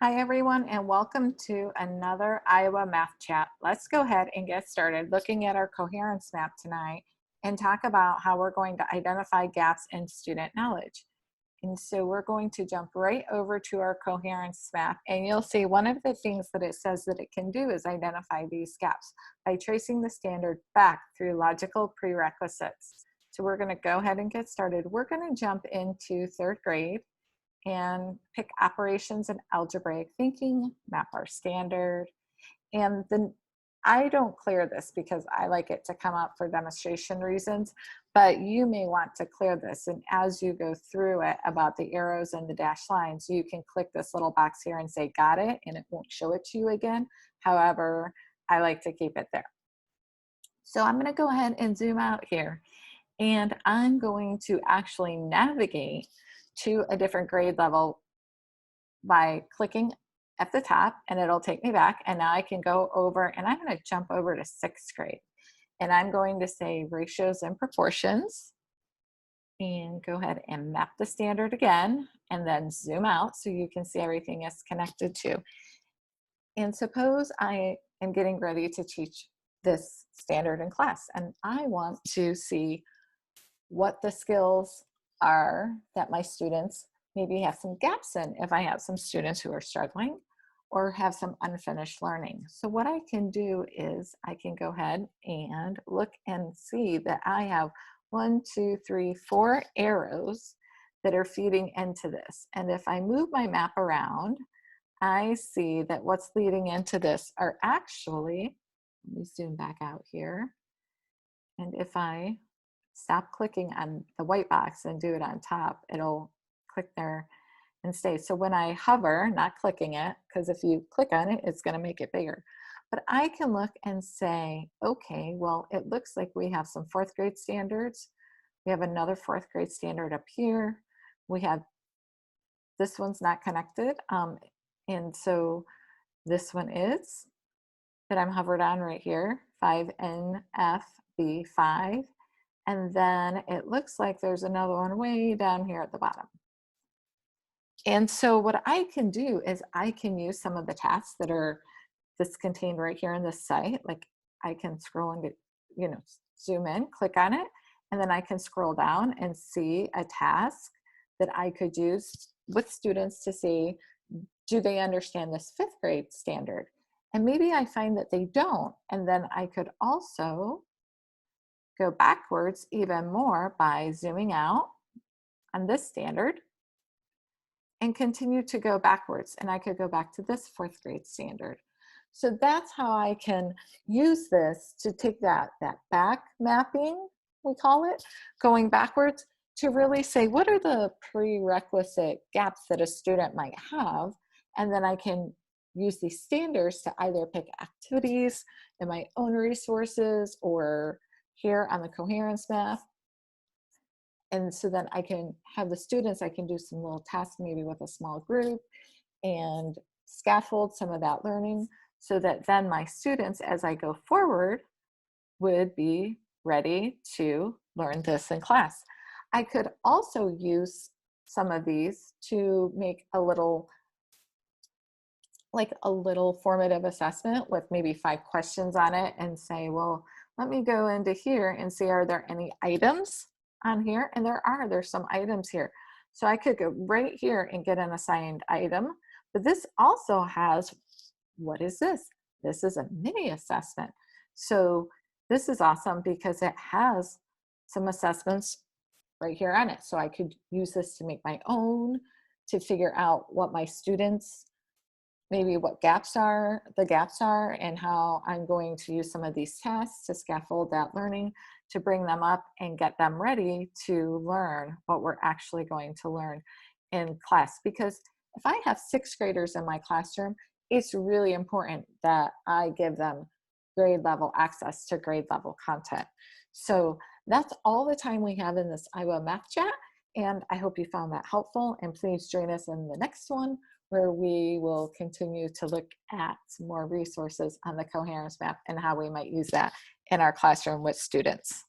Hi, everyone, and welcome to another Iowa Math Chat. Let's go ahead and get started looking at our coherence map tonight and talk about how we're going to identify gaps in student knowledge. And so we're going to jump right over to our coherence map, and you'll see one of the things that it says that it can do is identify these gaps by tracing the standard back through logical prerequisites. So we're going to go ahead and get started. We're going to jump into third grade and pick operations and algebraic thinking, map our standard. And then I don't clear this because I like it to come up for demonstration reasons, but you may want to clear this. And as you go through it about the arrows and the dashed lines, you can click this little box here and say, got it, and it won't show it to you again. However, I like to keep it there. So I'm gonna go ahead and zoom out here, and I'm going to actually navigate to a different grade level by clicking at the top, and it'll take me back. And now I can go over and I'm going to jump over to sixth grade, and I'm going to say ratios and proportions and go ahead and map the standard again and then zoom out so you can see everything is connected to. And suppose I am getting ready to teach this standard in class, and I want to see what the skills are that my students maybe have some gaps in if I have some students who are struggling or have some unfinished learning. So what I can do is I can go ahead and look and see that I have 1, 2, 3, 4 arrows that are feeding into this. And if I move my map around, I see that what's leading into this are actually, let me zoom back out here. And if I stop clicking on the white box and do it on top, it'll click there and stay. So when I hover, not clicking it, because if you click on it, it's going to make it bigger. But I can look and say, okay, well, it looks like we have some fourth grade standards. We have another fourth grade standard up here. We have, this one's not connected. And so this one is, that I'm hovered on right here, 5NFB5. And then it looks like there's another one way down here at the bottom. And so what I can do is I can use some of the tasks that are that's contained right here in this site. Like I can scroll and get, zoom in, click on it, and then I can scroll down and see a task that I could use with students to see, do they understand this fifth grade standard? And maybe I find that they don't. And then I could also go backwards even more by zooming out on this standard and continue to go backwards. And I could go back to this fourth grade standard. So that's how I can use this to take that back mapping, we call it, going backwards to really say, what are the prerequisite gaps that a student might have? And then I can use these standards to either pick activities in my own resources or here on the coherence map. And so then I can have the students, I can do some little tasks maybe with a small group and scaffold some of that learning so that then my students, as I go forward, would be ready to learn this in class. I could also use some of these to make a little formative assessment with maybe 5 questions on it and say, well, let me go into here and see, are there any items on here? And there's some items here. So I could go right here and get an assigned item, but this also has, what is this? This is a mini assessment. So this is awesome because it has some assessments right here on it. So I could use this to make my own, to figure out what my students, maybe what the gaps are, and how I'm going to use some of these tests to scaffold that learning, to bring them up and get them ready to learn what we're actually going to learn in class. Because if I have 6th graders in my classroom, it's really important that I give them grade level access to grade level content. So that's all the time we have in this Iowa Math Chat, and I hope you found that helpful, and please join us in the next one where we will continue to look at some more resources on the coherence map and how we might use that in our classroom with students.